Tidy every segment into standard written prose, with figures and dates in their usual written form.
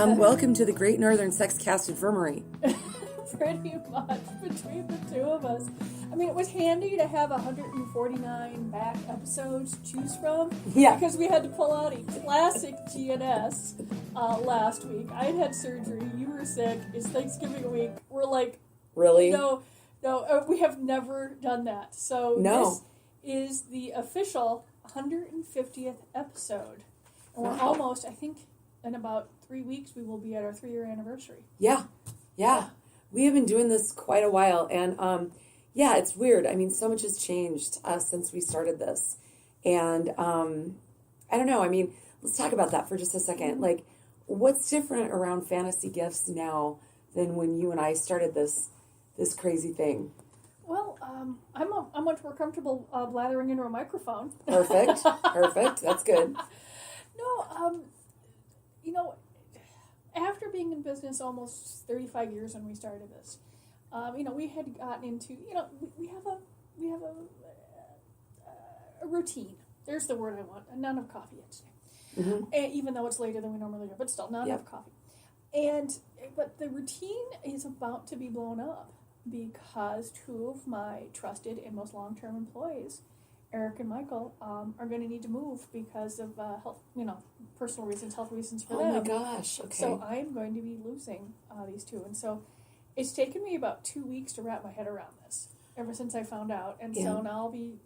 Welcome to the Great Northern Sex Cast Infirmary. Pretty much between the two of us. I mean, it was handy to have 149 back episodes to choose from. Yeah. Because we had to pull out a classic GNS last week. I had surgery. You were sick. It's Thanksgiving week. We're like, Really? No, we have never done that. So this is the official 150th episode. And we're almost, I think, in about 3 weeks, we will be at our 3-year anniversary. Yeah. We have been doing this quite a while, and it's weird. I mean, so much has changed since we started this, and I don't know. I mean, let's talk about that for just a second. Mm-hmm. Like, what's different around fantasy gifts now than when you and I started this crazy thing? Well, I'm much more comfortable blathering into a microphone. Perfect. That's good. No, after being in business almost 35 years when we started this, we had gotten into, we have a routine. There's the word I want. None of coffee yet today. Mm-hmm. Even though it's later than we normally do, but still, not enough coffee. But the routine is about to be blown up because 2 of my trusted and most long-term employees, Eric and Michael, are going to need to move because of health, personal reasons, health reasons for them. Oh my gosh! Okay. So I'm going to be losing these 2, and so it's taken me about 2 weeks to wrap my head around this. Ever since I found out, and so now I'll be,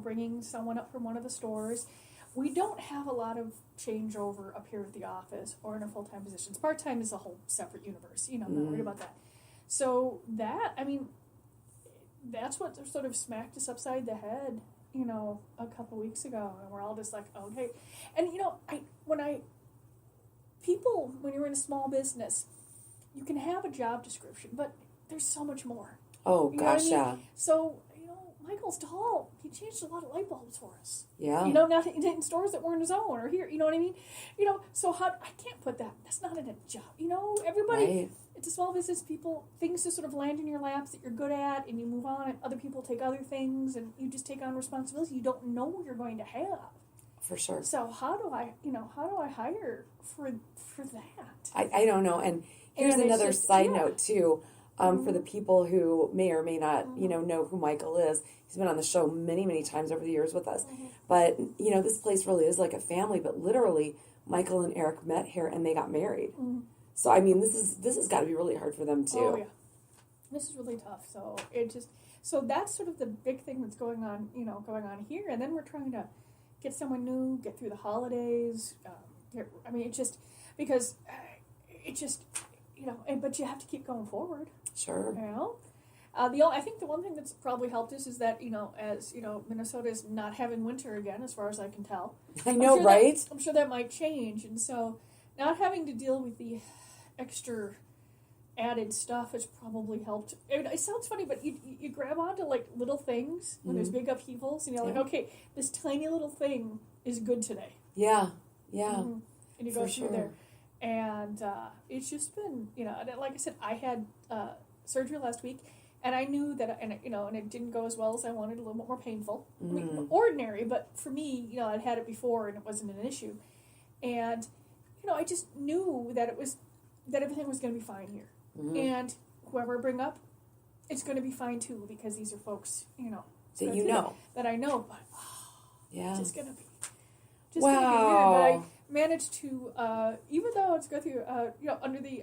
bringing someone up from one of the stores. We don't have a lot of changeover up here at the office or in our full-time positions. Part-time is a whole separate universe. I'm not worried about that. So that's what sort of smacked us upside the head, a couple weeks ago. And we're all just like, okay. And, when you're in a small business, you can have a job description, but there's so much more. Oh, gosh, yeah. So, Michael's tall. He changed a lot of light bulbs for us. Yeah. Not in stores that weren't his own or here, you know what I mean? So I can't put that. That's not in a job. Everybody, right. It's a small business, things just sort of land in your laps that you're good at and you move on and other people take other things and you just take on responsibility you don't know what you're going to have. For sure. So how do I hire for that? I don't know. And here's another side note, too. For the people who may or may not, know who Michael is. He's been on the show many, many times over the years with us. Mm-hmm. But, this place really is like a family. But literally, Michael and Eric met here and they got married. Mm-hmm. So, I mean, this has got to be really hard for them, too. Oh, yeah. This is really tough. So that's sort of the big thing that's going on here. And then we're trying to get someone new, get through the holidays. But you have to keep going forward. Sure. I think the one thing that's probably helped us is that, Minnesota is not having winter again, as far as I can tell. I know, right? I'm sure that might change. And so not having to deal with the extra added stuff has probably helped. I mean, it sounds funny, but you grab onto, like, little things when there's big upheavals, and you're like, okay, this tiny little thing is good today. Yeah. Mm-hmm. And you go through there. And it's just been, like I said, I had surgery last week, and I knew that, and it didn't go as well as I wanted, a little bit more painful. I mean, ordinary, but for me, I'd had it before, and it wasn't an issue. And, I just knew that everything was going to be fine here. Mm-hmm. And whoever I bring up, it's going to be fine, too, because these are folks, that I know. But, it's just going to be weird. But I managed to, even though it's go through, I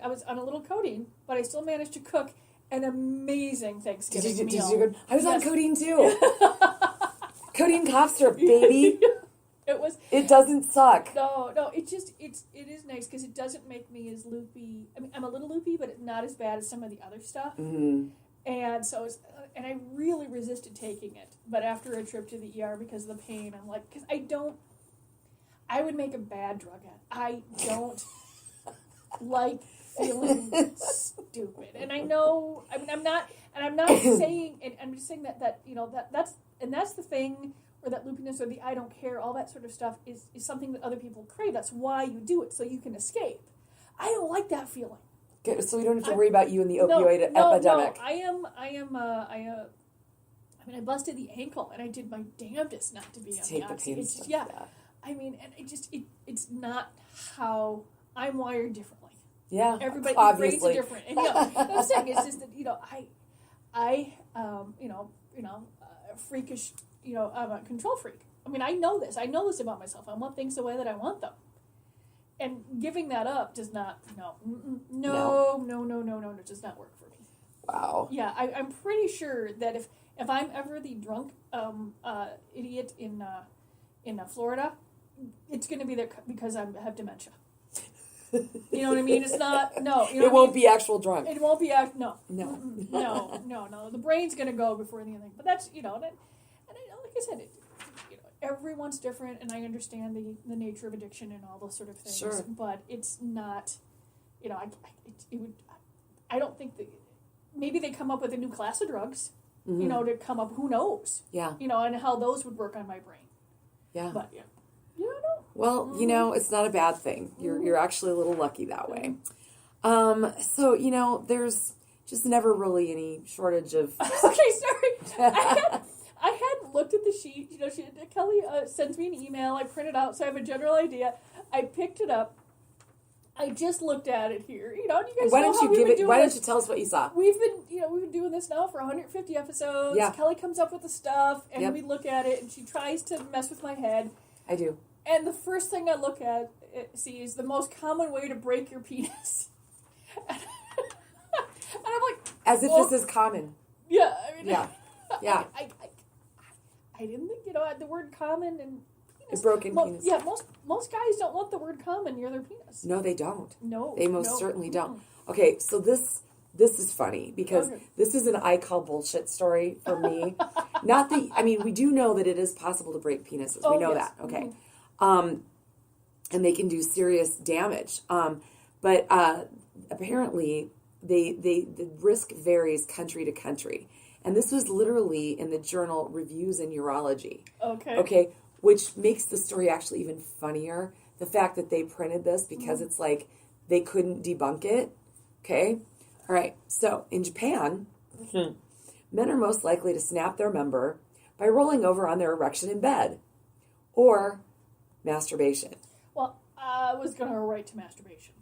was on a little codeine, but I still managed to cook an amazing Thanksgiving meal. I was on codeine too. Codeine cough syrup, baby. It doesn't suck. No, it is nice because it doesn't make me as loopy. I mean, I'm a little loopy, but not as bad as some of the other stuff. Mm-hmm. And so, and I really resisted taking it. But after a trip to the ER because of the pain, I'm like, because I would make a bad drug addict. I don't like feeling stupid. And I know, I mean, I'm not saying, and I'm just saying that that's the thing, or that loopiness, or the I don't care, all that sort of stuff is something that other people crave. That's why you do it, so you can escape. I don't like that feeling. Okay, so we don't have to worry about you and the opioid epidemic. No, I busted the ankle, and I did my damnedest not to be on the oxy. I mean, and it's not how I'm wired differently. Yeah, Everybody, obviously. brains are different. And, what I'm saying is just that, I freakish, I'm a control freak. I mean, I know this. I know this about myself. I want things the way that I want them. And giving that up does not, no, it does not work for me. Wow. Yeah, I'm pretty sure that if I'm ever the drunk idiot in Florida, it's going to be there because I have dementia. You know what I mean? It's not, no. It won't be actual drunk. It won't be, no. No. No. The brain's going to go before anything. But that's, and like I said, everyone's different, and I understand the nature of addiction and all those sort of things. Sure. But it's not, I don't think that, maybe they come up with a new class of drugs, to come up, who knows? Yeah. And how those would work on my brain. Yeah. But, yeah. You don't know. Well, it's not a bad thing. You're actually a little lucky that way. So, there's just never really any shortage of... Okay, sorry. I had looked at the sheet. Kelly sends me an email. I print it out so I have a general idea. I picked it up. I just looked at it here. And you guys why know don't how you we've give been it? doing Why this. don't you tell us what you saw? We've been doing this now for 150 episodes. Yeah. Kelly comes up with the stuff, and Yep. we look at it, and she tries to mess with my head. I do. And the first thing I look at, see, is the most common way to break your penis. And I'm like... As if this is common. Yeah. Yeah. I didn't think, the word common and penis. A broken penis. Yeah, most guys don't want the word common near their penis. No, they don't. No. They most certainly don't. Okay, so this is funny because this is an I call bullshit story for me. We do know that it is possible to break penises. We know that. Okay. And they can do serious damage. But apparently the risk varies country to country. And this was literally in the journal Reviews in Urology. Okay, which makes the story actually even funnier. The fact that they printed this because it's like they couldn't debunk it. Okay, all right. So in Japan, men are most likely to snap their member by rolling over on their erection in bed, or masturbation. Well, I was going to write to masturbation.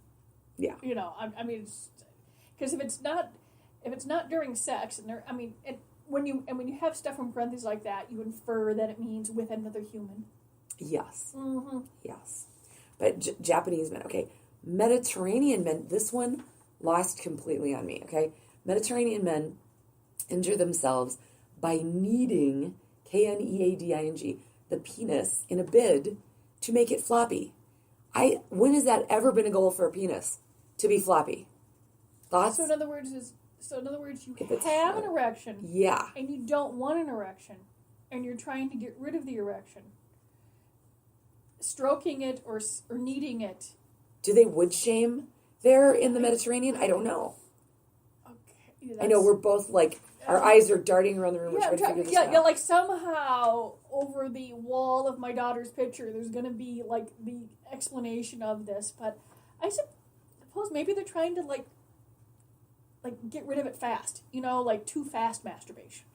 Yeah. Because if it's not during sex, and when you have stuff in parentheses like that, you infer that it means with another human. Yes. Mm-hmm. Yes. But Japanese men, okay. Mediterranean men, this one lost completely on me, okay? Mediterranean men injure themselves by kneading, kneading, the penis in a bid to make it floppy. When has that ever been a goal for a penis? To be floppy? Thoughts? So in other words, you have an erection. Yeah. And you don't want an erection. And you're trying to get rid of the erection. Stroking it or kneading it. Do they wood shame there in the Mediterranean? I don't know. Okay. I know we're both like, our eyes are darting around the room. Yeah, like somehow over the wall of my daughter's picture, there's going to be like the explanation of this. But I suppose maybe they're trying to like get rid of it fast. Like too fast masturbation.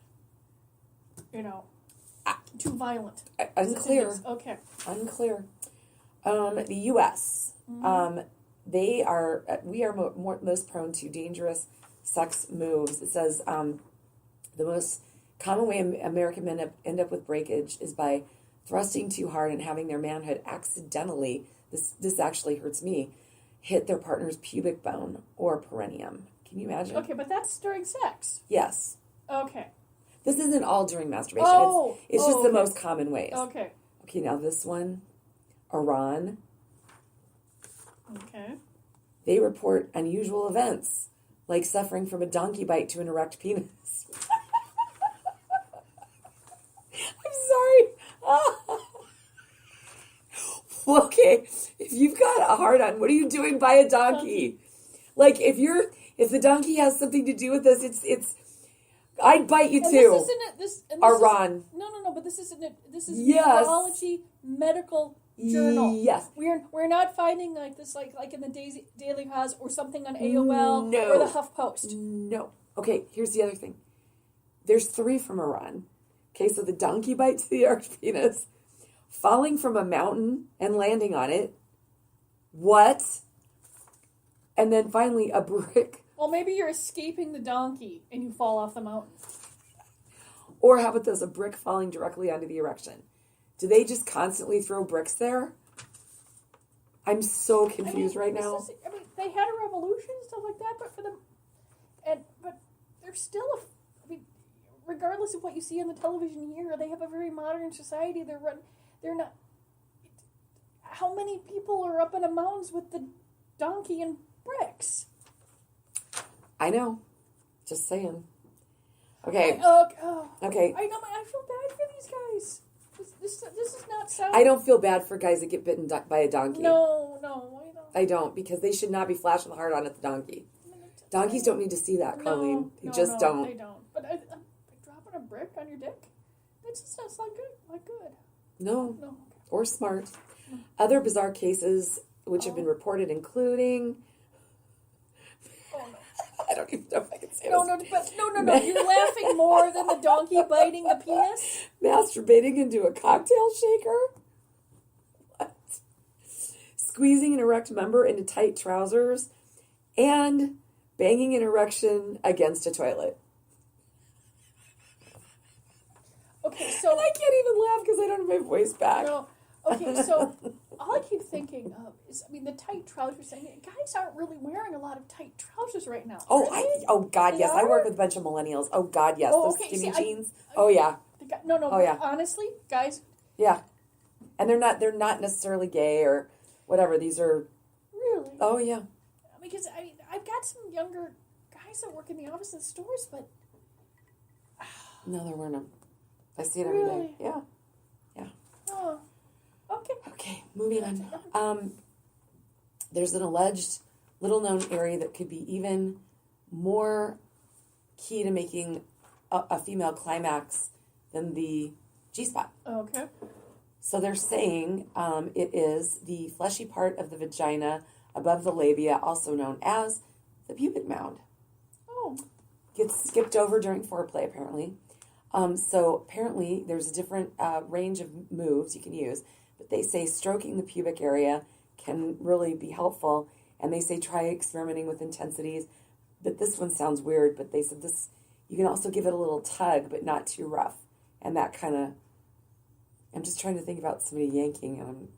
Too violent. Unclear. Okay. Unclear. The U.S. We are most prone to dangerous sex moves. It says the most common way American men end up with breakage is by thrusting too hard and having their manhood accidentally, this actually hurts me, hit their partner's pubic bone or perineum. Can you imagine? Okay, but that's during sex. Yes. Okay. This isn't all during masturbation. It's just the most common ways. Okay. Okay, now this one, Iran. Okay. They report unusual events, like suffering from a donkey bite to an erect penis. I'm sorry. Okay, if you've got a hard-on, what are you doing by a donkey? Like, if the donkey has something to do with this, it's I'd bite you too. Iran. No, but this isn't it. This is Yes. Urology Medical Journal. Yes. We're not finding like this like in the Daily Cause or something on AOL No. or the HuffPost. No. Okay, here's the other thing. There's 3 from Iran. Okay, so the donkey bite to the erect penis, falling from a mountain and landing on it. What? And then finally, a brick. Well, maybe you're escaping the donkey and you fall off the mountain. Or how about this? A brick falling directly onto the erection. Do they just constantly throw bricks there? I'm so confused right now. They had a revolution and stuff like that, but but they're still regardless of what you see on the television here, they have a very modern society. They're not. How many people are up in the mountains with the donkey and bricks? I know. Just saying. Okay. Okay. I know. I feel bad for these guys. This is not sound. I don't feel bad for guys that get bitten by a donkey. No, I don't, because they should not be flashing the heart on at the donkey. Donkeys don't need to see that, Colleen. They just don't. They don't. But dropping a brick on your dick? That's not good. Not good. No. No. Or smart. Other bizarre cases which have been reported, including... Oh, no. I don't even know if I can say No, this. no. You're laughing more than the donkey biting the penis? Masturbating into a cocktail shaker? What? Squeezing an erect member into tight trousers? And banging an erection against a toilet. Okay, so... And I can't even laugh because I don't have my voice back. No. Okay, so all I keep thinking of is, the tight trousers thing. Guys aren't really wearing a lot of tight trousers right now. Oh God, yes. I work with a bunch of millennials. Oh God, yes. Those skinny jeans. Oh yeah. No. Oh yeah. Honestly, guys. Yeah, and they're not necessarily gay or whatever. These are really. Oh yeah. Because I've got some younger guys that work in the office and stores, but no, there weren't them. I see it every day. Yeah. Oh. Okay, moving on. There's an alleged little-known area that could be even more key to making a female climax than the G-spot. Okay. So they're saying it is the fleshy part of the vagina above the labia, also known as the pubic mound. Oh. Gets skipped over during foreplay, apparently. So apparently there's a different range of moves you can use, but they say stroking the pubic area can really be helpful, and they say try experimenting with intensities. But this one sounds weird, but they said this, you can also give it a little tug, but not too rough. And that kind of, I'm just trying to think about somebody yanking, and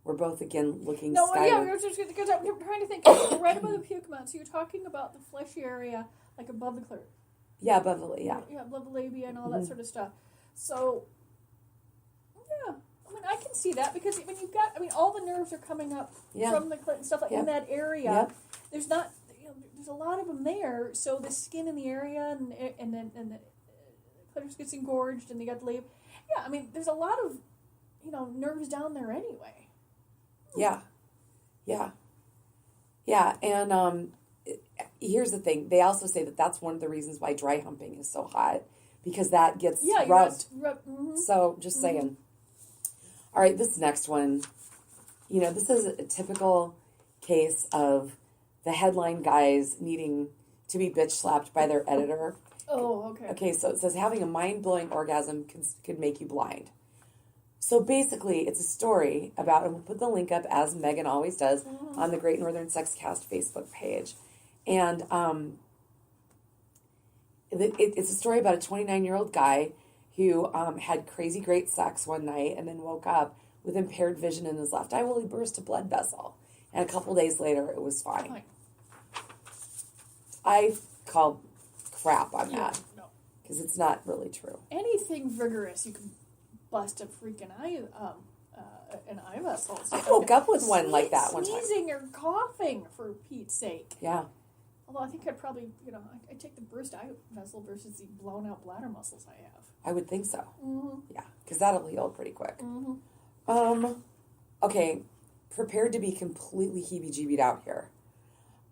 we're both again looking skyward. Because I'm trying to think, right above the pubic mound, so you're talking about the fleshy area, like above the clitoris. Yeah, above the labia. Yeah, above the labia and all that sort of stuff. So, yeah. I can see that because when you've got, all the nerves are coming up from the clit and stuff like in that area. Yep. There's not, there's a lot of them there. So the skin in the area and the clitoris gets engorged and they got the labia. Yeah, there's a lot of, nerves down there anyway. Yeah. And here's the thing. They also say that that's one of the reasons why dry humping is so hot, because that gets rubbed. So, just saying. All right, this next one. This is a typical case of the headline guys needing to be bitch slapped by their editor. Oh, okay. Okay, so it says having a mind-blowing orgasm could make you blind. So basically, it's a story about, and we'll put the link up, as Megan always does, on the Great Northern Sex Cast Facebook page. And it's a story about a 29-year-old guy who had crazy great sex one night and then woke up with impaired vision in his left eye. Well, he burst a blood vessel. And a couple days later, it was fine. I call crap on that. No. Because it's not really true. Anything vigorous, you can bust a freaking an eye vessel. I woke up with one like that one time. Sneezing or coughing, for Pete's sake. Yeah. Although I think I'd probably, I take the burst eye vessel versus the blown out bladder muscles I have. I would think so. Mm-hmm. Yeah, because that'll heal pretty quick. Mm-hmm. Okay, prepared to be completely heebie-jeebied out here.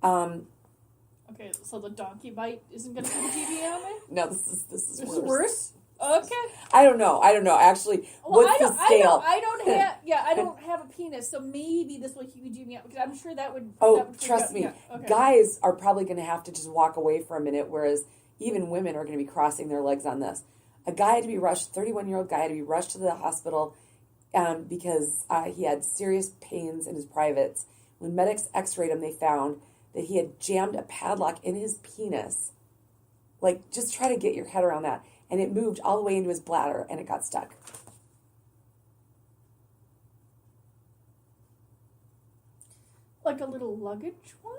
Okay, so the donkey bite isn't going to heebie-jeebie out me? No, this is worse. Worse? Okay. I don't know. Actually, what's the scale? I don't have a penis, so maybe this will heebie-jeebie me out, because I'm sure that would... Oh, that would trust me. Yeah, okay. Guys are probably going to have to just walk away for a minute, whereas even women are going to be crossing their legs on this. A guy had to be rushed, 31-year-old guy had to be rushed to the hospital because he had serious pains in his privates. When medics x-rayed him, they found that he had jammed a padlock in his penis. Like, just try to get your head around that. And it moved all the way into his bladder, and it got stuck. Like a little luggage one?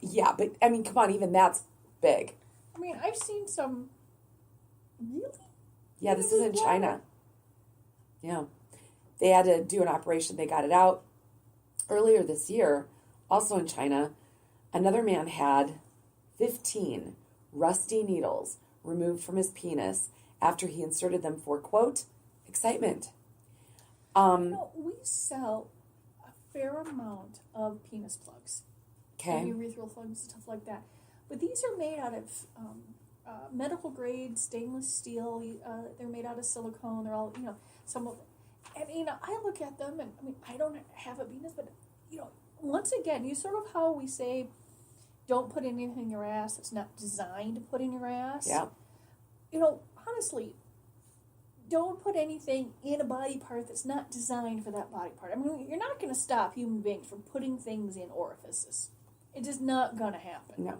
Yeah, but, I mean, come on, even that's big. I mean, I've seen some... Really? Yeah, this is in China. Yeah. They had to do an operation. They got it out. Earlier this year, also in China, another man had 15 rusty needles removed from his penis after he inserted them for, quote, excitement. We sell a fair amount of penis plugs. Okay. And urethral plugs, stuff like that. But these are made out of medical grade stainless steel. They're made out of silicone. They're all, some of them. And, I look at them and, I don't have a penis, but, once again, sort of how we say, don't put anything in your ass that's not designed to put in your ass. Yeah. Honestly, don't put anything in a body part that's not designed for that body part. You're not going to stop human beings from putting things in orifices. It is not going to happen. No.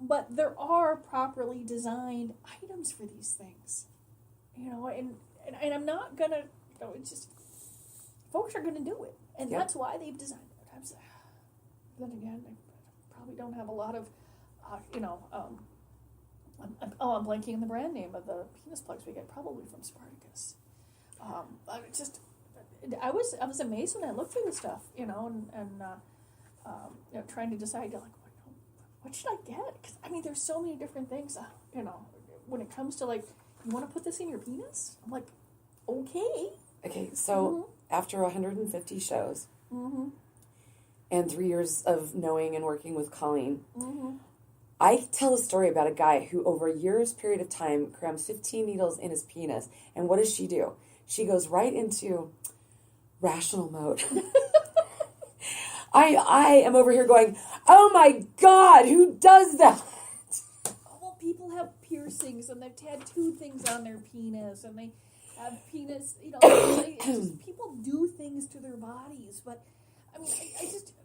But there are properly designed items for these things. And I'm not going to, it's just, folks are going to do it. And that's why they've designed it. Then again, I probably don't have a lot of, I'm blanking on the brand name of the penis plugs we get, probably from Spartacus. I was amazed when I looked through the stuff, and trying to decide, what should I get? Because, there's so many different things, when it comes to, you want to put this in your penis? I'm like, okay. Okay, so after 150 shows and 3 years of knowing and working with Colleen, I tell a story about a guy who over a year's period of time crams 15 needles in his penis. And what does she do? She goes right into rational mode. I am over here going, oh my God, who does that? Well, people have piercings and they've tattooed things on their penis and they have penis, people do things to their bodies. But,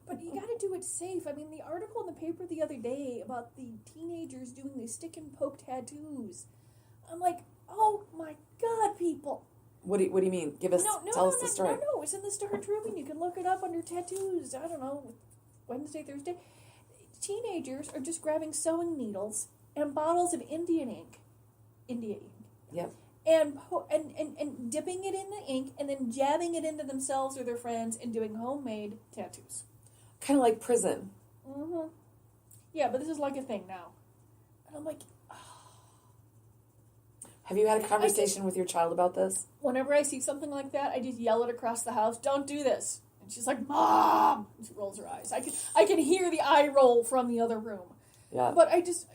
but you got to do it safe. The article in the paper the other day about the teenagers doing the stick and poke tattoos. I'm like, oh my God, people. What do you mean? Tell us the story. No, it's in the Star Tribune. You can look it up under tattoos. I don't know, Wednesday, Thursday. Teenagers are just grabbing sewing needles and bottles of India ink. Yep. And dipping it in the ink and then jabbing it into themselves or their friends and doing homemade tattoos. Kind of like prison. Mm-hmm. Yeah, but this is like a thing now. And I'm like, Have you had a conversation with your child about this? Whenever I see something like that, I just yell it across the house, don't do this. And she's like, Mom! And she rolls her eyes. I can hear the eye roll from the other room. Yeah. But I just,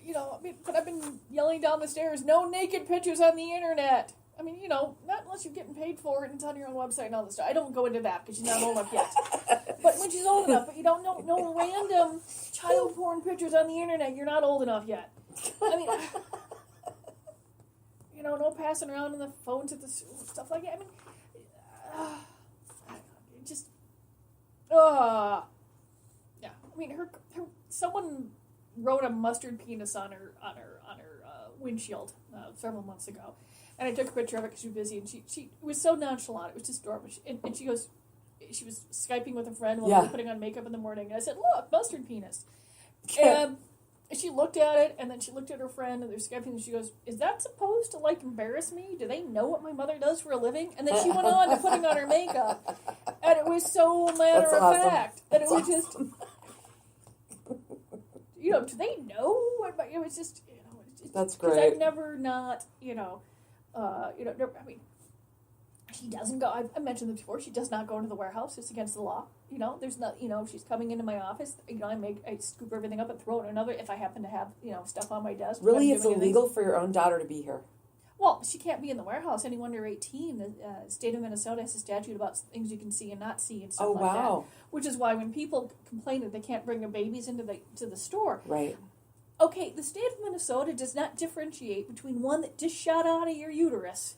but I've been yelling down the stairs, no naked pictures on the internet. Not unless you're getting paid for it and it's on your own website and all this stuff. I don't go into that because she's not old enough yet. But when she's old enough, but you don't know no random child porn pictures on the internet, you're not old enough yet. No passing around on the phones at the stuff like that. Yeah. Someone wrote a mustard penis on her windshield several months ago, and I took a picture of it because she was busy, and she was so nonchalant. It was just adorable. And she goes, she was Skyping with a friend while we were putting on makeup in the morning, and I said, "Look, mustard penis." And she looked at it, and then she looked at her friend, and they're Skyping, and she goes, "Is that supposed to, embarrass me? Do they know what my mother does for a living?" And then she went on to putting on her makeup, and it was so matter of fact. And it was just, do they know? It was just, That's great. Because I've never not, she doesn't go, I mentioned this before, she does not go into the warehouse. It's against the law. There's not, she's coming into my office, I scoop everything up and throw it in another if I happen to have, stuff on my desk. Really, it's illegal for your own daughter to be here? Well, she can't be in the warehouse. Anyone under 18, the state of Minnesota has a statute about things you can see and not see and stuff like that. Which is why when people complain that they can't bring their babies into the store. Right. Okay, the state of Minnesota does not differentiate between one that just shot out of your uterus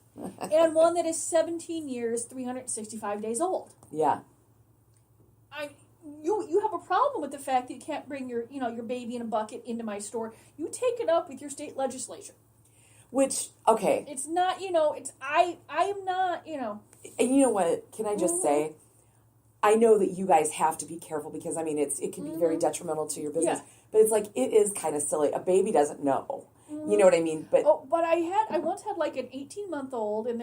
and one that is 17 years, 365 days old. Yeah. you have a problem with the fact that you can't bring your baby in a bucket into my store. You take it up with your state legislature. Which, okay. It's not, I am not, And you know what? Can I just say, I know that you guys have to be careful because, I mean, it can be very detrimental to your business. Yeah. But it's like, it is kind of silly. A baby doesn't know. You know what I mean? But I once had like an 18-month-old, and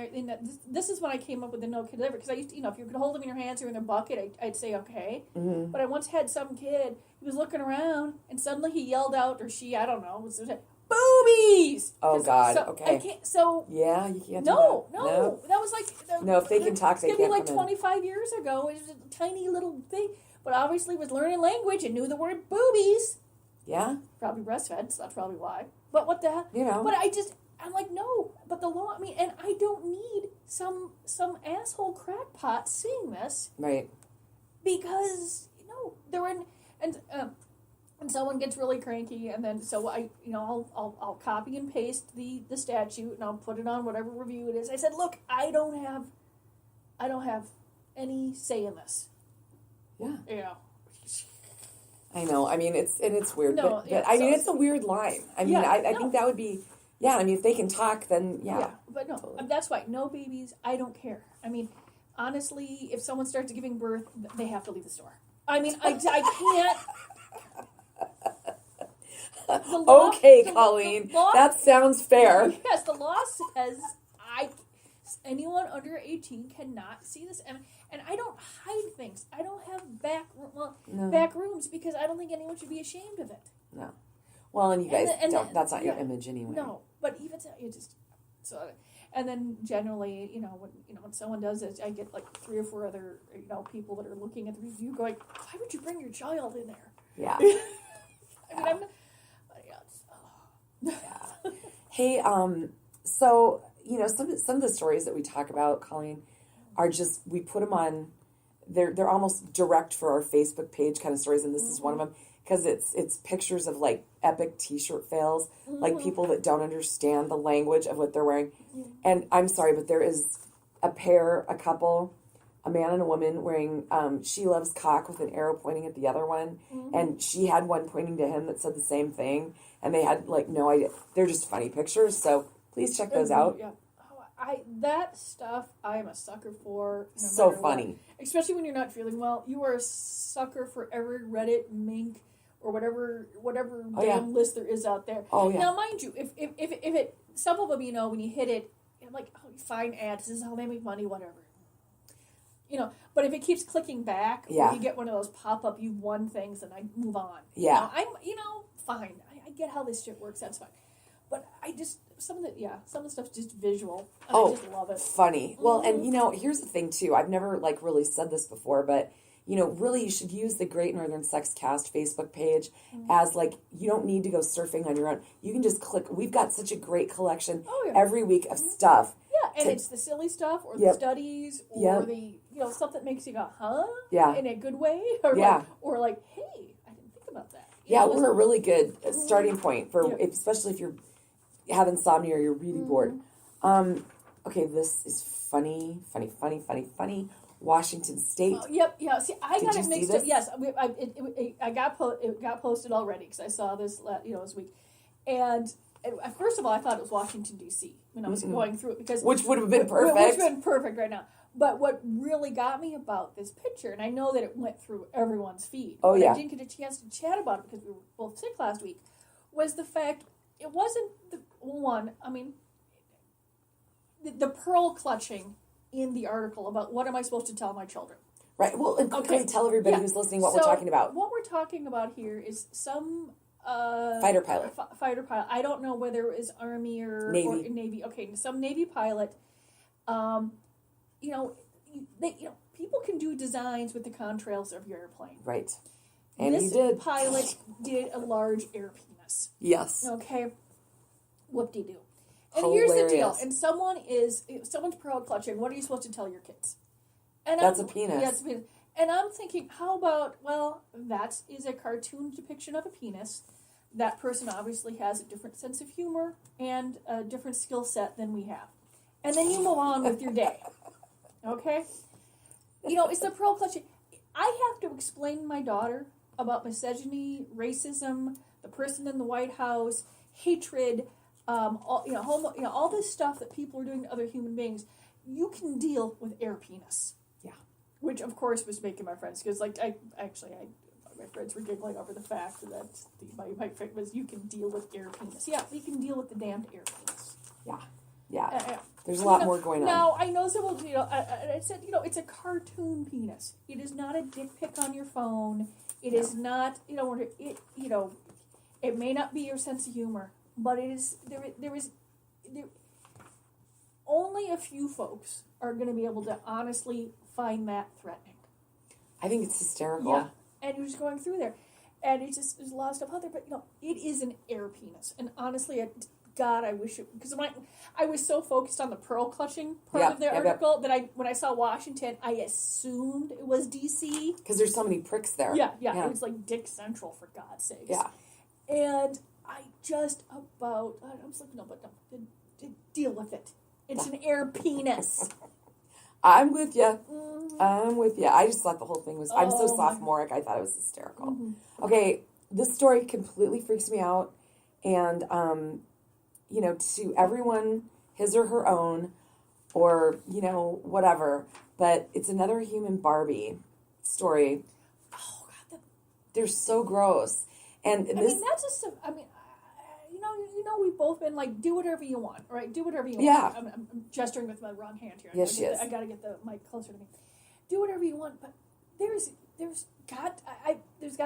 this is when I came up with the no kid ever, because I used to, if you could hold them in your hands or in their bucket, I'd say okay. Mm-hmm. But I once had some kid, he was looking around, and suddenly he yelled out, or she, I don't know, was boobies! Oh, God, okay. I can't, so... Yeah, you can't do no, that. No, that was like... No, if they can talk, they can't come in. It's going to be like 25 years ago. It was a tiny little thing, but obviously was learning language and knew the word boobies. Yeah? Probably breastfed, so that's probably why. But what the hell? But I'm like, no. But the law, I mean, and I don't need some asshole crackpot seeing this. Right. Because, they're in, and someone gets really cranky, and then, so I'll copy and paste the statute, and I'll put it on whatever review it is. I said, look, I don't have any say in this. Yeah. I know. I mean, it's weird. No, but I mean, it's a weird line. I mean, I think that would be, I mean, if they can talk, then yeah. But no, totally. That's why. No babies, I don't care. I mean, honestly, if someone starts giving birth, they have to leave the store. I mean, I can't. Colleen. That sounds fair. Yes, the law says anyone under 18 cannot see this. And I don't hide things. I don't have back rooms because I don't think anyone should be ashamed of it. No. Well, and you guys don't. That's not your image anyway. No, but even so, it just so. And then generally, when someone does it, I get like 3 or 4 other people that are looking at the review going, "Why would you bring your child in there?" Yeah. I mean, I'm not. Yeah. Hey, so some of the stories that we talk about, Colleen, are just, we put them on. They're almost direct for our Facebook page kind of stories, and this is one of them because it's pictures of like epic T-shirt fails, like people that don't understand the language of what they're wearing. And I'm sorry, but there is a couple, a man and a woman wearing She Loves Cock with an arrow pointing at the other one, and she had one pointing to him that said the same thing, and they had like no idea. They're just funny pictures, so please check those out. Yeah. That stuff I am a sucker for. No so funny. What. Especially when you're not feeling well. You are a sucker for every Reddit, Mink, or whatever list there is out there. Oh, yeah. Now, mind you, if it, some of them, when you hit it, you're like, oh, fine ads, this is how they make money, whatever. But if it keeps clicking back, or you get one of those pop-up, you've won things, and I move on. Yeah. I'm, fine. I get how this shit works, that's fine. But I just, some of the stuff's just visual. And I just love it. Funny. Well, and here's the thing too. I've never really said this before, but really you should use the Great Northern Sex Cast Facebook page as you don't need to go surfing on your own. You can just click. We've got such a great collection every week of stuff. Yeah, and it's the silly stuff or the studies or the, stuff that makes you go, huh? Yeah. In a good way? Or like, hey, I didn't think about that. We're a really good starting point for, especially if you're have insomnia or you're really bored. Okay, this is funny. Washington State. Oh, yep, yeah. See, I got it mixed up. Yes, it got posted already because I saw this, this week. And first of all, I thought it was Washington D.C. when I was going through it because which would have been perfect. Which would have been perfect right now. But what really got me about this picture, and I know that it went through everyone's feed. Oh, yeah. I didn't get a chance to chat about it because we were both sick last week. Was the fact it wasn't the one. I mean, the pearl clutching in the article about what am I supposed to tell my children. Right. Well, and quickly tell everybody who's listening what we're talking about. What we're talking about here is some fighter pilot. Fighter pilot. I don't know whether it was Army or Navy. Okay, some Navy pilot. People can do designs with the contrails of your airplane. Right. And this he did. Pilot did a large air penis. Yes. Okay. Whoop-de-doo. And Hilarious. Here's the deal. And someone's pearl clutching. What are you supposed to tell your kids? And that's a penis. Yeah, it's a penis. And I'm thinking, how about, that is a cartoon depiction of a penis. That person obviously has a different sense of humor and a different skill set than we have. And then you move on with your day. Okay? It's the pearl clutching. I have to explain to my daughter about misogyny, racism, the person in the White House, hatred, all this stuff that people are doing to other human beings. You can deal with air penis. Yeah. Which, of course, was making my friends, because, like, my friends were giggling over the fact that my friend was, you can deal with air penis. Yeah, you can deal with the damned air penis. Yeah. There's a lot more going on. Now, I know some will, I said, it's a cartoon penis. It is not a dick pic on your phone. It is not, it may not be your sense of humor, but it is, there only a few folks are going to be able to honestly find that threatening. I think it's hysterical. Yeah, and you're just going through there. And it's just, there's a lot of stuff out there, but, it is an air penis. And honestly, God, I wish it, because I was so focused on the pearl clutching part of the article that when I saw Washington, I assumed it was D.C. Because there's so many pricks there. Yeah. It was like Dick Central, for God's sakes. Yeah. And I just about, I was like, no, deal with it. It's an air penis. I'm with you. I'm with you. I just thought the whole thing was, I'm so sophomoric, I thought it was hysterical. Mm-hmm. Okay, this story completely freaks me out. And, to everyone, his or her own, or, whatever. But it's another Human Barbie story. Oh, God. They're so gross. And that's just, we've both been like, do whatever you want, right? Do whatever you want. Yeah. I'm gesturing with my wrong hand here. Yes, she is. I got to get the mic closer to me. Do whatever you want, but there's got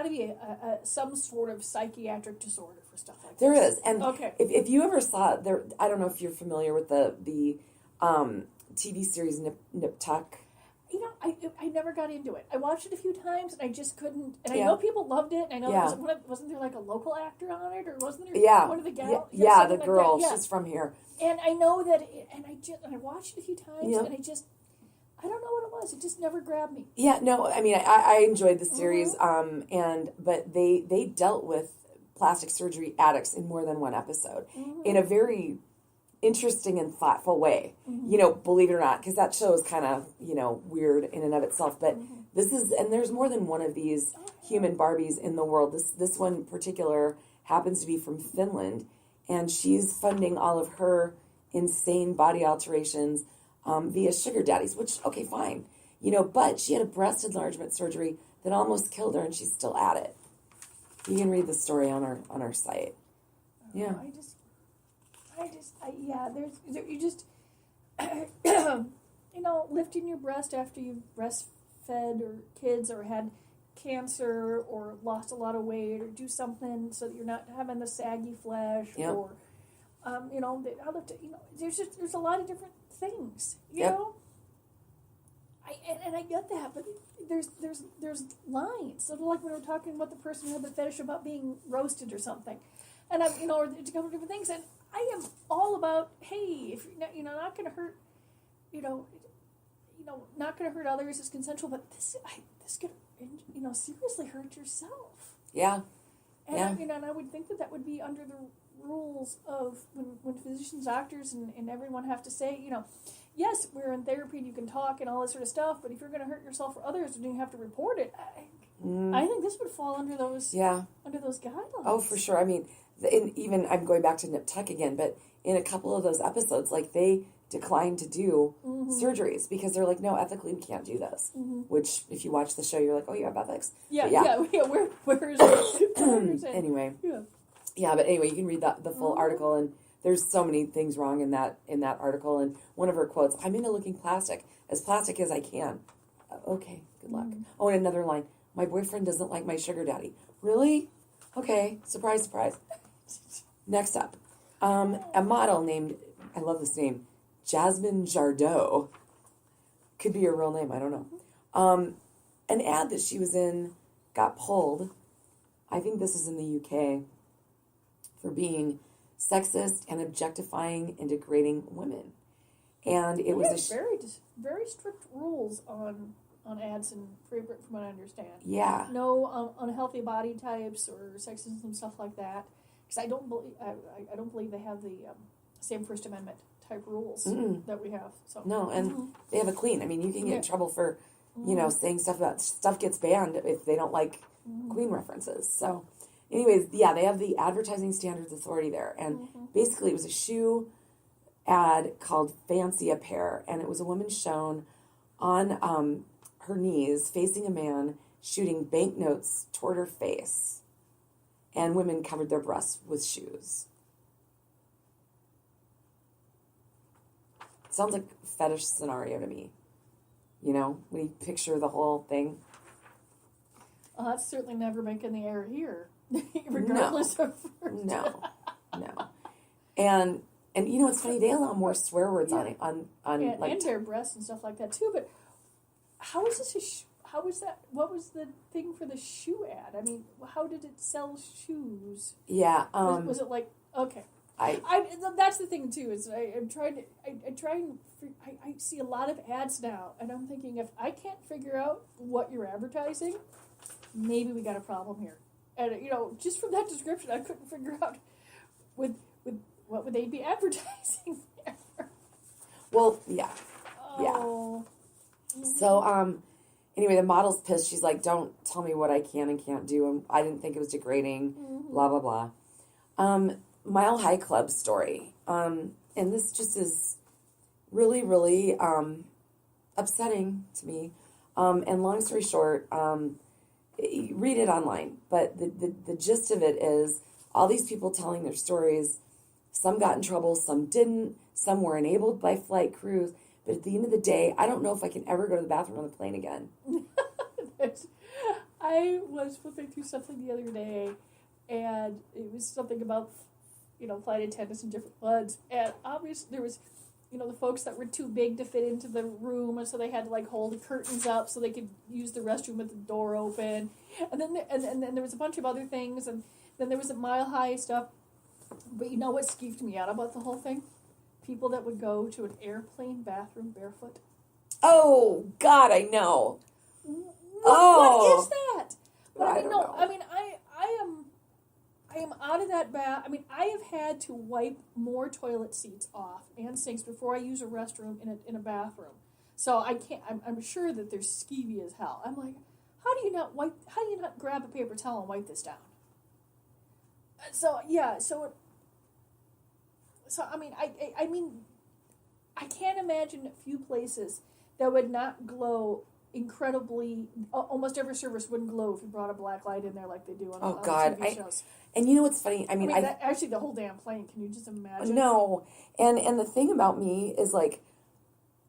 to be some sort of psychiatric disorder for stuff like there this. There is. And if you ever saw there, I don't know if you're familiar with the TV series Nip Tuck. I never got into it. I watched it a few times, and I just couldn't. And I know people loved it. And I know wasn't there like a local actor on it, or wasn't there one of the gals? Yeah, the girl. Like she's from here. And I know that. I watched it a few times, and I don't know what it was. It just never grabbed me. Yeah, no. I mean, I enjoyed the series, but they dealt with plastic surgery addicts in more than one episode in a very interesting and thoughtful way, believe it or not, because that show is kind of, weird in and of itself. But this is, and there's more than one of these Human Barbies in the world. This one in particular happens to be from Finland, and she's funding all of her insane body alterations via sugar daddies, which, okay, fine. But she had a breast enlargement surgery that almost killed her, and she's still at it. You can read the story on our site. Yeah. Lifting your breast after you've breastfed or kids or had cancer or lost a lot of weight or do something so that you're not having the saggy flesh or, there's a lot of different things, you know? I get that, but there's lines. So like when we're talking about the person who had the fetish about being roasted or something. And or a couple of different things. And I am all about, hey, if you're not going to hurt, not going to hurt others is consensual, but this could, seriously hurt yourself. Yeah. And and I would think that would be under the rules of when physicians, doctors, and everyone have to say, yes, we're in therapy and you can talk and all this sort of stuff, but if you're going to hurt yourself or others and you have to report it, I think this would fall under those guidelines. Oh, for sure. I mean, even I'm going back to Nip Tuck again, but in a couple of those episodes, like they declined to do surgeries because they're like, no, ethically we can't do this. Which, if you watch the show, you're like, oh, you have ethics. Yeah. Where is it? Anyway. Yeah, but anyway, you can read the full article, and there's so many things wrong in that article. And one of her quotes, "I'm into looking as plastic as I can." Okay, good luck. Oh, and another line, "My boyfriend doesn't like my sugar daddy." Really? Okay, surprise, surprise. Next up, a model named, I love this name, Jasmine Jardot. Could be her real name, I don't know. An ad that she was in got pulled. I think this was in the UK, for being sexist and objectifying and degrading women. And it was very, very strict rules on ads in Great Britain, from what I understand. Yeah. No unhealthy body types or sexism, stuff like that. Because I don't believe they have the same First Amendment type rules that we have. So no, and they have a queen. I mean, you can get in trouble for you know, saying stuff gets banned if they don't like Queen references. So, anyways, yeah, they have the Advertising Standards Authority there, and basically it was a shoe ad called Fancy a Pair, and it was a woman shown on her knees facing a man shooting banknotes toward her face, and women covered their breasts with shoes. Sounds like a fetish scenario to me. You know, when you picture the whole thing. Well, that's certainly never making the air here, regardless of. No. And you know, it's funny, they allow more swear words on like and bare breasts and stuff like that too. But how is this how was that? What was the thing for the shoe ad? I mean, how did it sell shoes? Yeah. Was it like, okay? That's the thing too. Is I'm trying to I see a lot of ads now, and I'm thinking, if I can't figure out what you're advertising, maybe we got a problem here. And you know, just from that description, I couldn't figure out with what would they be advertising there. Well, yeah. Oh. Yeah. So anyway, the model's pissed. She's like, "Don't tell me what I can and can't do." And I didn't think it was degrading. Blah blah blah. Mile High Club story. And this just is really, really upsetting to me. And long story short, read it online. But the gist of it is all these people telling their stories. Some got in trouble, some didn't. Some were enabled by flight crews. But at the end of the day, I don't know if I can ever go to the bathroom on the plane again. I was flipping through something the other day, and it was something about, you know, flight attendants and different ones. And obviously there was, you know, the folks that were too big to fit into the room, and so they had to like hold the curtains up so they could use the restroom with the door open. And then and there was a bunch of other things, and then there was the Mile High stuff. But you know what skeeved me out about the whole thing? People that would go to an airplane bathroom barefoot. Oh God, I know. What is that? But I don't know. I mean, I am out of that bath. I mean, I have had to wipe more toilet seats off and sinks before I use a restroom in a bathroom. So I can't. I'm sure that they're skeevy as hell. I'm like, how do you not grab a paper towel and wipe this down? So yeah. So I mean, I mean, I can't imagine a few places that would not glow incredibly. Almost every service wouldn't glow if you brought a black light in there like they do on the TV shows. And you know what's funny? I mean actually, the whole damn plane. Can you just imagine? No, and the thing about me is like,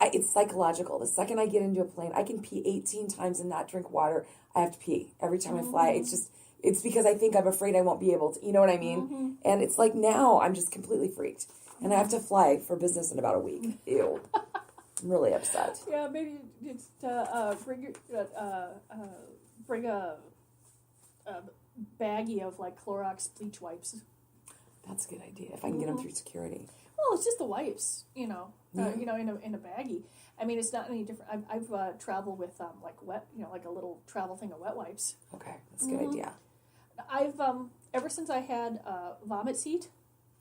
it's psychological. The second I get into a plane, I can pee 18 times and not drink water. I have to pee every time I fly. It's because I think I'm afraid I won't be able to. You know what I mean? And it's like now I'm just completely freaked, and I have to fly for business in about a week. Ew. I'm really upset. Yeah, maybe it's bring a baggie of like Clorox bleach wipes. That's a good idea if I can get them through security. Well, it's just the wipes, you know, you know, in a baggie. I mean, it's not any different. I've traveled with like wet, you know, like a little travel thing of wet wipes. Okay, that's a good idea. I've ever since I had a vomit seat,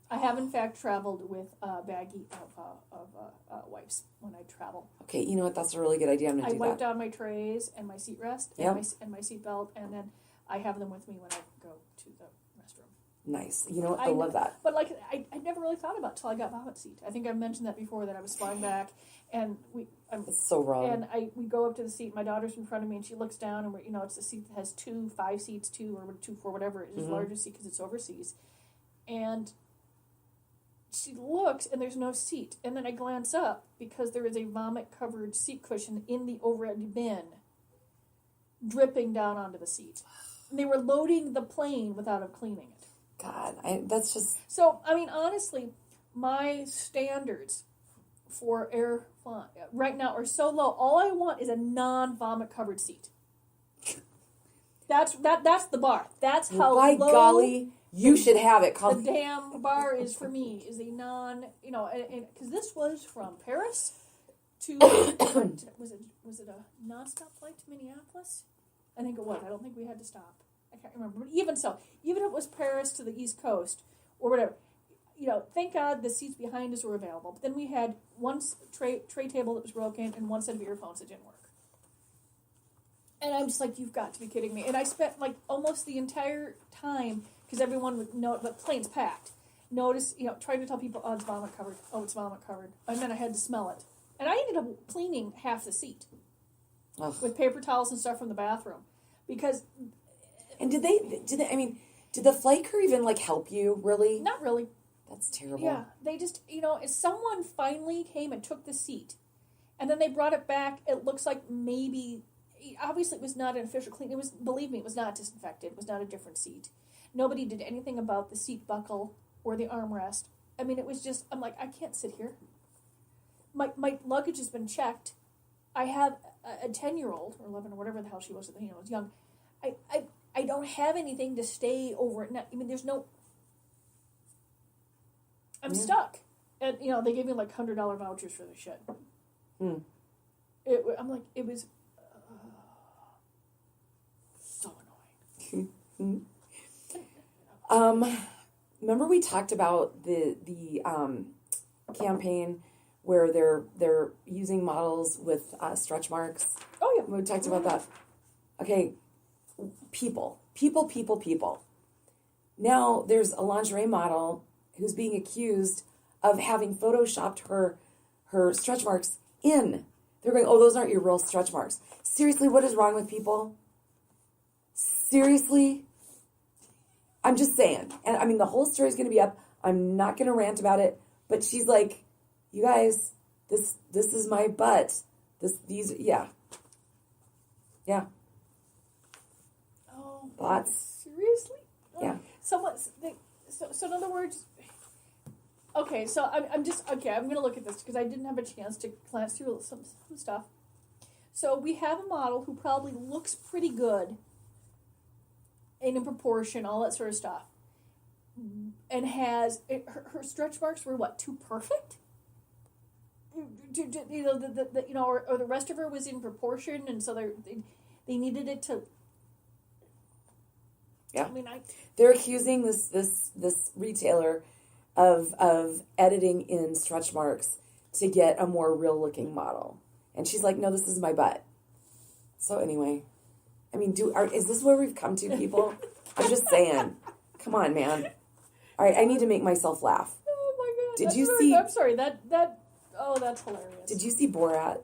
I have in fact traveled with a baggie of wipes when I travel. Okay, you know what? That's a really good idea. I'm gonna do that. I wipe down my trays and my seat rest and my seat belt, and then I have them with me when I go to the restroom. Nice. You know what? I love that. But like, I never really thought about it till I got vomit seat. I think I mentioned that before, that I was flying back, and it's so wrong. And we go up to the seat. My daughter's in front of me, and she looks down, and it's a seat that has 5 seats, 2 or 2 for whatever it is, larger seat because it's overseas, and she looks, and there's no seat, and then I glance up because there is a vomit-covered seat cushion in the overhead bin, dripping down onto the seat. And they were loading the plane without cleaning it. God, that's just... So, I mean, honestly, my standards for air flying right now are so low. All I want is a non-vomit covered seat. That's the bar. That's how by low... golly, you should have it. The damn bar is for me, is a non... You know, because this was from Paris to... was it a non-stop flight to Minneapolis? I think it was. I don't think we had to stop. I can't remember. But even so, even if it was Paris to the East Coast or whatever, you know, thank God the seats behind us were available. But then we had one tray table that was broken and one set of earphones that didn't work. And I'm just like, you've got to be kidding me. And I spent like almost the entire time, because everyone would know, but plane's packed. Notice, trying to tell people, oh, it's vomit covered. Oh, it's vomit covered. And then I had to smell it. And I ended up cleaning half the seat with paper towels and stuff from the bathroom. Because... And did the flight crew even, like, help you, really? Not really. That's terrible. Yeah, they just, if someone finally came and took the seat, and then they brought it back, it looks like maybe... Obviously, it was not an official clean. Believe me, it was not disinfected. It was not a different seat. Nobody did anything about the seat buckle or the armrest. I mean, it was just, I'm like, I can't sit here. My luggage has been checked. I have a 10-year-old, or 11, or whatever the hell she was, was young. I don't have anything to stay over. There's no... I'm stuck. And, they gave me, like, $100 vouchers for this shit. I'm like, it was... so annoying. Remember we talked about the campaign where they're using models with stretch marks? Oh yeah, we talked about that. Okay, people. Now there's a lingerie model who's being accused of having photoshopped her stretch marks in. They're going, oh, those aren't your real stretch marks. Seriously, what is wrong with people? Seriously? I'm just saying. And the whole story's going to be up. I'm not going to rant about it. But she's like, you guys, this is my butt. Yeah. Oh. Thoughts? Seriously? Yeah. So in other words, okay, so I'm going to look at this because I didn't have a chance to glance through some stuff. So we have a model who probably looks pretty good and in proportion, all that sort of stuff. And her stretch marks were what, too perfect? Or the rest of her was in proportion, and so they needed it to. Yeah, they're accusing this retailer of editing in stretch marks to get a more real looking model, and she's like, no, this is my butt. So anyway. Is this where we've come to, people? I'm just saying. Come on, man. All right, I need to make myself laugh. Oh, my God. I'm sorry. That's hilarious. Did you see Borat?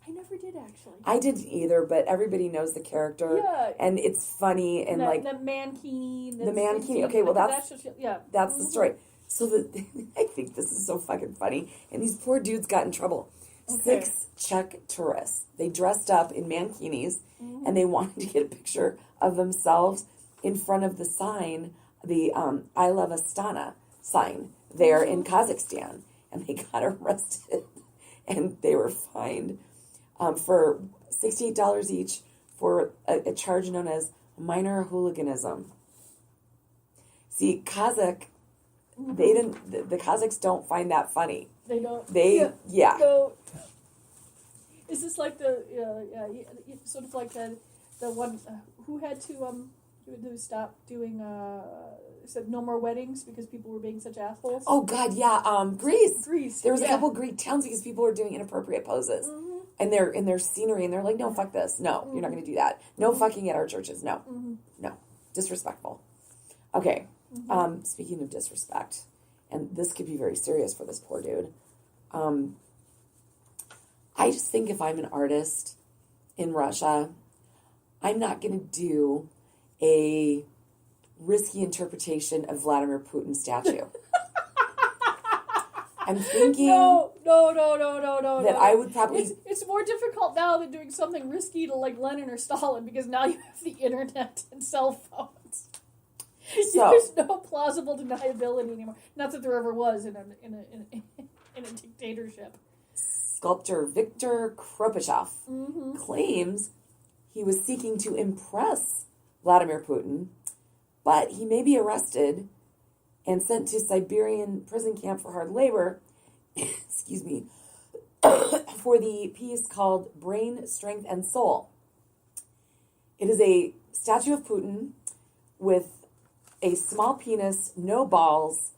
I never did, actually. I didn't either, but everybody knows the character. Yeah. And it's funny. And the mankini. The mankini. Okay, well, that's the story. So I think this is so fucking funny. And these poor dudes got in trouble. Okay. 6 Czech tourists. They dressed up in mankinis, and they wanted to get a picture of themselves in front of the sign, the I Love Astana sign there in Kazakhstan. And they got arrested, and they were fined for $68 each for a charge known as minor hooliganism. See, the Kazakhs don't find that funny. They don't. Yeah. No. Is this like sort of like the one who had to stop doing said no more weddings because people were being such assholes? Oh God, yeah. Greece. There was a couple Greek towns because people were doing inappropriate poses. And they're in their scenery, and they're like, no, fuck this. No, you're not going to do that. No fucking at our churches. No. No. Disrespectful. Okay. Speaking of disrespect, and this could be very serious for this poor dude. I just think if I'm an artist in Russia, I'm not going to do a risky interpretation of Vladimir Putin's statue. I'm thinking no. That I would probably... It's more difficult now than doing something risky to like Lenin or Stalin because now you have the internet and cell phones. So, there's no plausible deniability anymore. Not that there ever was in a dictatorship. Sculptor Viktor Kropotov claims he was seeking to impress Vladimir Putin, but he may be arrested and sent to Siberian prison camp for hard labor, excuse me, for the piece called Brain, Strength, and Soul. It is a statue of Putin with a small penis, no balls,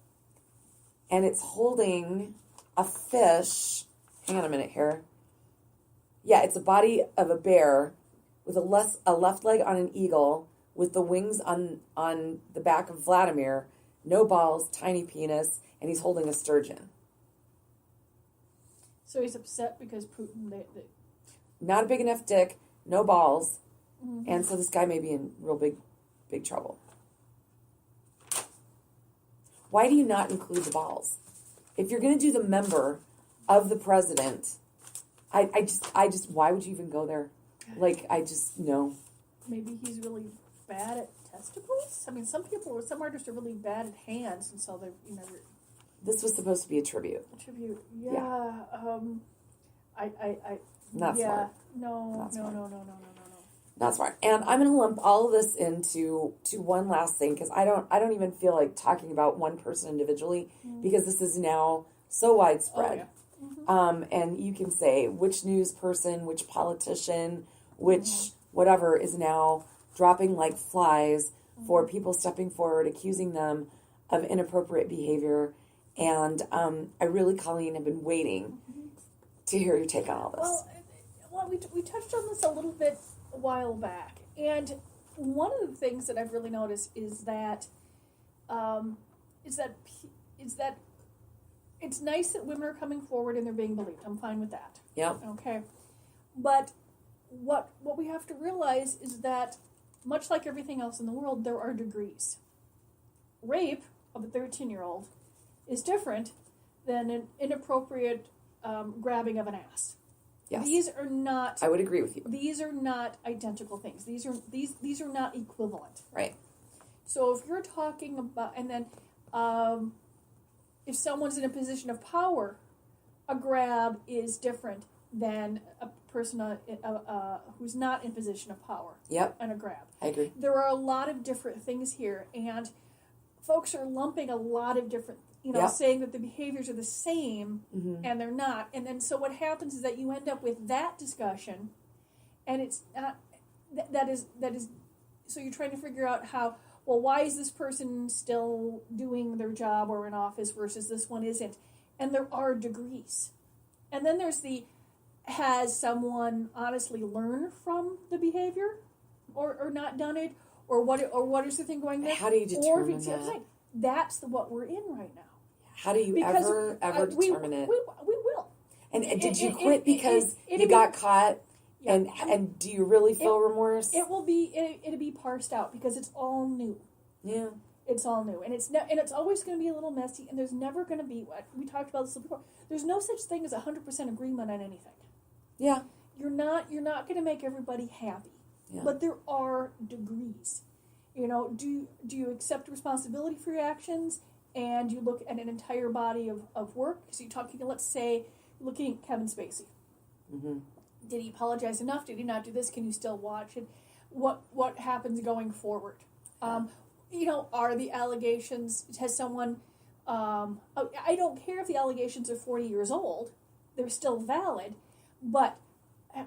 and it's holding a fish. Hang on a minute here. Yeah, it's a body of a bear with a left leg on an eagle, with the wings on the back of Vladimir, no balls, tiny penis, and he's holding a sturgeon. So he's upset because Putin... Not a big enough dick, no balls, and so this guy may be in real big trouble. Why do you not include the balls? If you're going to do the member of the president, I just, why would you even go there? Like, no. Maybe he's really bad at testicles? I mean, some artists are really bad at hands, and so they're, This was supposed to be a tribute. Yeah. Not smart. No. Not smart. And I'm going to lump all of this into one last thing, because I don't even feel like talking about one person individually, because this is now so widespread. Oh, yeah. And you can say which news person, which politician, which whatever is now dropping like flies for people stepping forward, accusing them of inappropriate behavior. And I really, Colleen, have been waiting to hear your take on all this. Well, we touched on this a little bit a while back, and one of the things that I've really noticed is that it's nice that women are coming forward and they're being believed. I'm fine with that. Yeah. Okay. But what we have to realize is that, much like everything else in the world, there are degrees. Rape of a 13-year-old is different than an inappropriate grabbing of an ass. Yes. These are not. I would agree with you. These are not identical things. These are not equivalent. Right. So if you're talking about, and then if someone's in a position of power, a grab is different than a person who's not in a position of power. Yep. And a grab. I agree. There are a lot of different things here, and folks are lumping a lot of different, saying that the behaviors are the same, and they're not. And then so what happens is that you end up with that discussion, and it's not, that is, so you're trying to figure out why is this person still doing their job or in office versus this one isn't? And there are degrees. And then there's has someone honestly learned from the behavior or not done it? Or what is the thing going there? How do you determine that? That's what we're in right now. How do you ever determine it? We will. And did you quit because you got caught? Yeah. And do you really feel remorse? It'll be parsed out because it's all new. Yeah. It's all new, and it's always going to be a little messy. And there's never going to be what we talked about this before. There's no such thing as 100% agreement on anything. Yeah. You're not going to make everybody happy. Yeah. But there are degrees. Do you accept responsibility for your actions, and you look at an entire body of work? So you're talking, let's say, looking at Kevin Spacey. Mm-hmm. Did he apologize enough? Did he not do this? Can you still watch it? What happens going forward? Are the allegations, has someone, I don't care if the allegations are 40 years old, they're still valid, but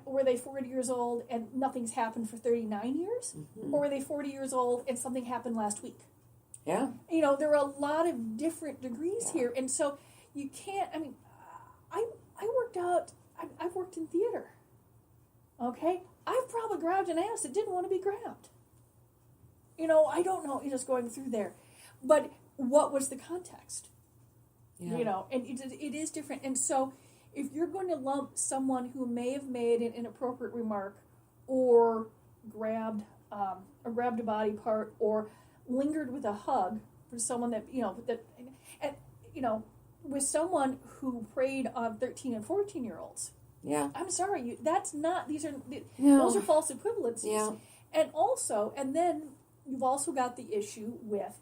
were they 40 years old and nothing's happened for 39 years? Mm-hmm. Or were they 40 years old and something happened last week? Yeah. There are a lot of different degrees here, and so you can't, I've worked in theater, okay? I've probably grabbed an ass that didn't want to be grabbed. I don't know, just going through there. But what was the context? Yeah. And it is different. And so if you're going to lump someone who may have made an inappropriate remark or grabbed a body part or lingered with a hug for someone that, with someone who preyed on 13 and 14-year-olds. Yeah. I'm sorry, those are false equivalencies. Yeah. And then you've also got the issue with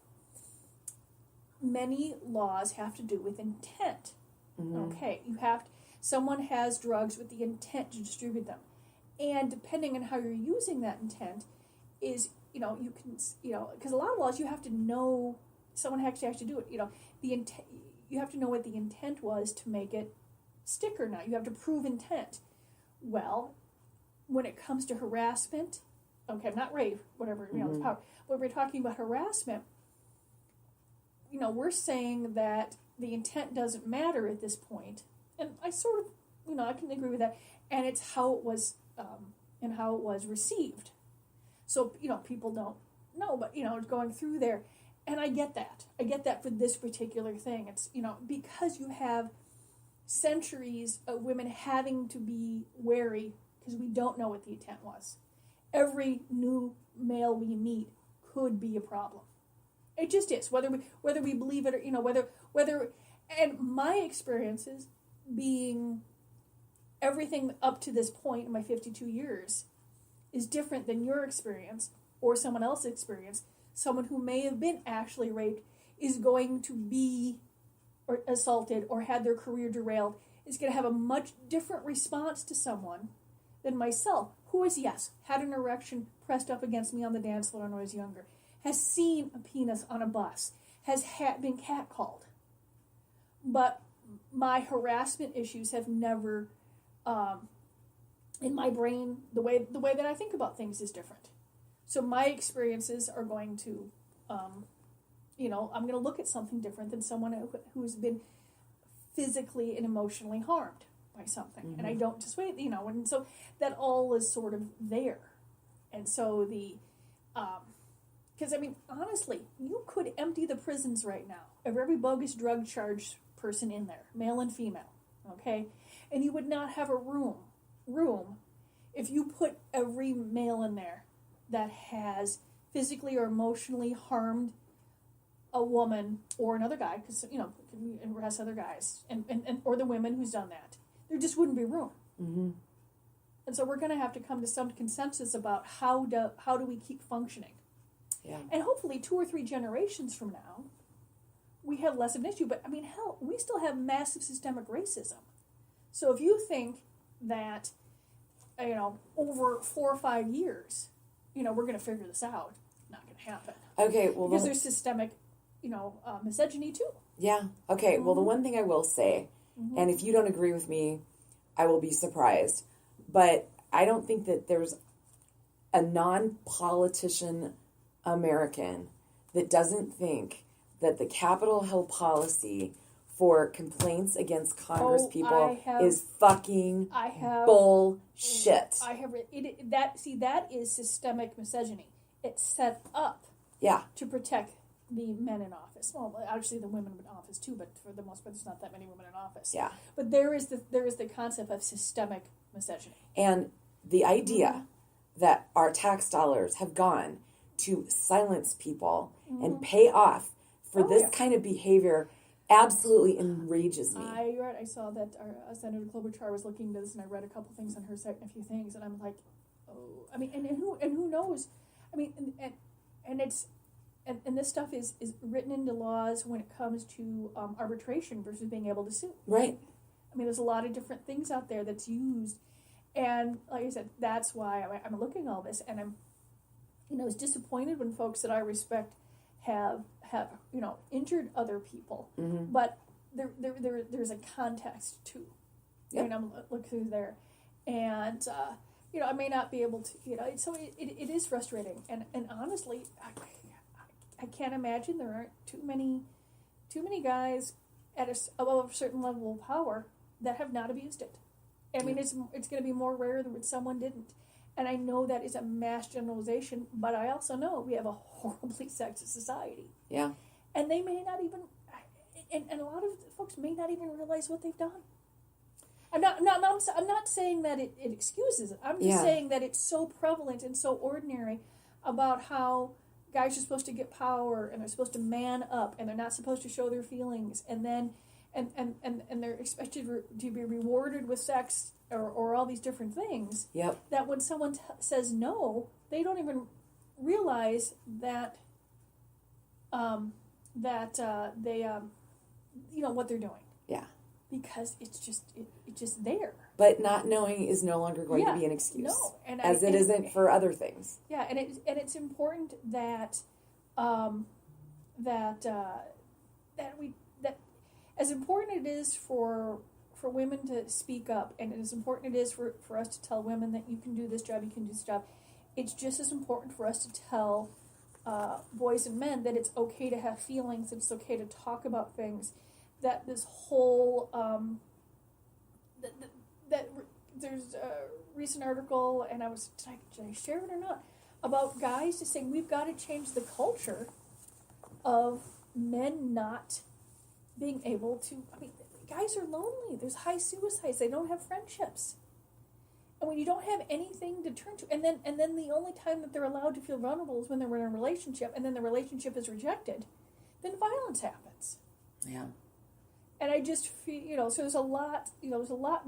many laws have to do with intent. Mm-hmm. Okay, someone has drugs with the intent to distribute them. And depending on how you're using that intent is, you can, because a lot of laws you have to know, someone actually has to do it, the intent, you have to know what the intent was to make it stick or not. You have to prove intent. Well, when it comes to harassment, okay, not rape, whatever, it's power. When we're talking about harassment, we're saying that the intent doesn't matter at this point. And I sort of, I can agree with that. And it's how it was and how it was received. So, people don't know, but, going through there. And I get that. I get that for this particular thing. It's, because you have centuries of women having to be wary because we don't know what the intent was. Every new male we meet could be a problem. It just is, whether we believe it or, whether, and my experiences being everything up to this point in my 52 years is different than your experience or someone else's experience. Someone who may have been actually raped is going to be or assaulted or had their career derailed is going to have a much different response to someone than myself, who is, yes, had an erection pressed up against me on the dance floor when I was younger, has seen a penis on a bus, has been catcalled. But my harassment issues have never, in my brain, the way that I think about things is different. So my experiences are going to, I'm going to look at something different than someone who's been physically and emotionally harmed by something. Mm-hmm. And I don't just wait, and so that all is sort of there. And so because honestly, you could empty the prisons right now of every bogus drug charge person in there, male and female, okay? And you would not have a room if you put every male in there that has physically or emotionally harmed a woman or another guy, because, and arrest other guys, and or the women who's done that. There just wouldn't be room. Mm-hmm. And so we're going to have to come to some consensus about how do we keep functioning. Yeah. And hopefully 2 or 3 generations from now, we have less of an issue. But, hell, we still have massive systemic racism. So if you think that, over 4 or 5 years, we're going to figure this out, not going to happen. Okay, well... Because there's systemic, misogyny, too. Yeah. Okay, well, the one thing I will say, and if you don't agree with me, I will be surprised, but I don't think that there's a non-politician American that doesn't think that the Capitol Hill policy for complaints against Congress people is fucking bullshit. I have that is systemic misogyny. It's set up to protect the men in office. Well, actually the women in office too, but for the most part there's not that many women in office. Yeah. But there is the concept of systemic misogyny. And the idea that our tax dollars have gone to silence people and pay off for this kind of behavior absolutely enrages me. I saw that our Senator Klobuchar was looking into this, and I read a couple things on her site and a few things, and I'm like, and who knows? And it's and this stuff is written into laws when it comes to arbitration versus being able to sue. Right. There's a lot of different things out there that's used, and like I said, that's why I'm looking at all this, and I'm, is disappointed when folks that I respect have injured other people, but there's a context too. Yep. I'm looking through there, and I may not be able to, so it is frustrating, and honestly, I can't imagine there aren't too many guys at above a certain level of power that have not abused it. It's going to be more rare than when someone didn't. And I know that is a mass generalization, but I also know we have a horribly sexist society. Yeah. And they may not even, and a lot of folks may not even realize what they've done. I'm not saying that it excuses it. I'm just saying that it's so prevalent and so ordinary about how guys are supposed to get power and they're supposed to man up and they're not supposed to show their feelings, and then and they're expected to be rewarded with sex or all these different things. Yep. That when someone says no, they don't even realize that they what they're doing. Yeah. Because it's just there. But not knowing is no longer going to be an excuse. No, as it isn't for other things. Yeah, and it's important that as important it is for women to speak up, and as important it is for us to tell women that you can do this job, you can do this job, it's just as important for us to tell boys and men that it's okay to have feelings, that it's okay to talk about things, that this whole that there's a recent article, and did I share it or not, about guys just saying we've got to change the culture of men not being able to. I mean, guys are lonely. There's high suicides. They don't have friendships. And when you don't have anything to turn to, and then the only time that they're allowed to feel vulnerable is when they're in a relationship, and then the relationship is rejected, then violence happens. Yeah. And I just feel, so there's a lot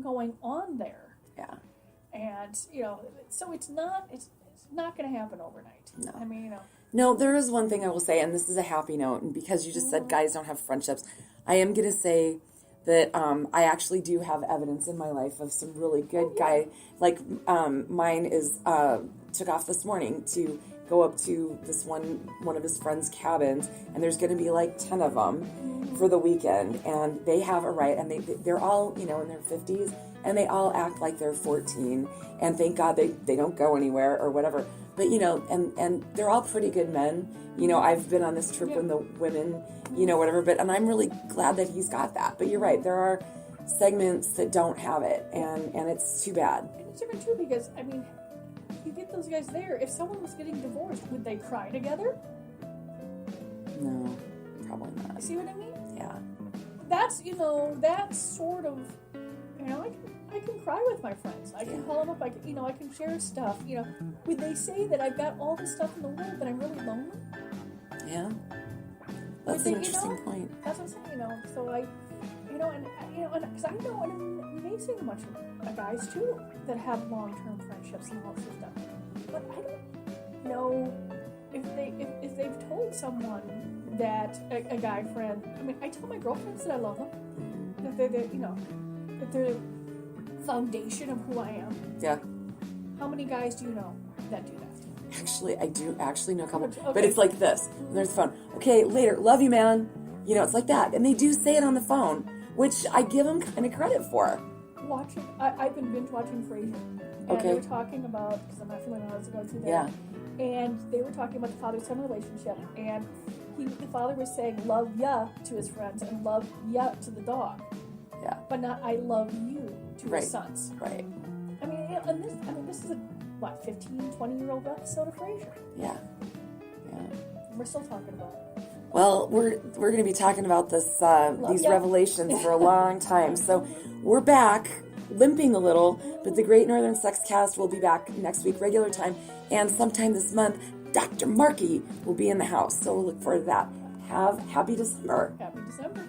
going on there. Yeah. And, so it's not going to happen overnight. No. I mean, No, there is one thing I will say, and this is a happy note, and because you just said guys don't have friendships, I am going to say that I actually do have evidence in my life of some really good guy. Like, mine is, took off this morning to go up to this one of his friends' cabins, and there's going to be like 10 of them for the weekend, and they have a right, and they're all, in their 50s, and they all act like they're 14, and thank God they don't go anywhere or whatever. But, and they're all pretty good men. I've been on this trip with the women, whatever, and I'm really glad that he's got that. But you're right, there are segments that don't have it, and it's too bad. And it's different, too, because, I mean, you get those guys there. If someone was getting divorced, would they cry together? No, probably not. You see what I mean? Yeah. That's, that's sort of, I can cry with my friends. I can call them up. I can share stuff. Would they say that I've got all the stuff in the world, but I'm really lonely? Yeah. That's an interesting point. That's what I'm saying, so and because I know an amazing bunch of guys, too, that have long-term friendships and all that sort of stuff. But I don't know if they've told someone that a guy friend, I mean, I tell my girlfriends that I love them, that they're the foundation of who I am. Yeah. How many guys do you know that do that? Actually, I do know a couple, Okay. but it's like this. There's the phone. Okay, later. Love you, man. It's like that. And they do say it on the phone, which I give them kind of credit for. I've been binge watching Frasier. And they were talking about, because I'm not familiar how I was going through that. Yeah. And they were talking about the father-son relationship. And the father was saying, love ya to his friends and love ya to the dog. Yeah. But not I love you to his sons. Right. I mean, this is a 15, 20-year-old episode of Frasier. Yeah. Yeah. And we're still talking about it. Well, we're going to be talking about these revelations for a long time. So we're back, limping a little, but the Great Northern Sex Cast will be back next week, regular time, and sometime this month, Dr. Markey will be in the house. So we'll look forward to that. Happy December. Happy December.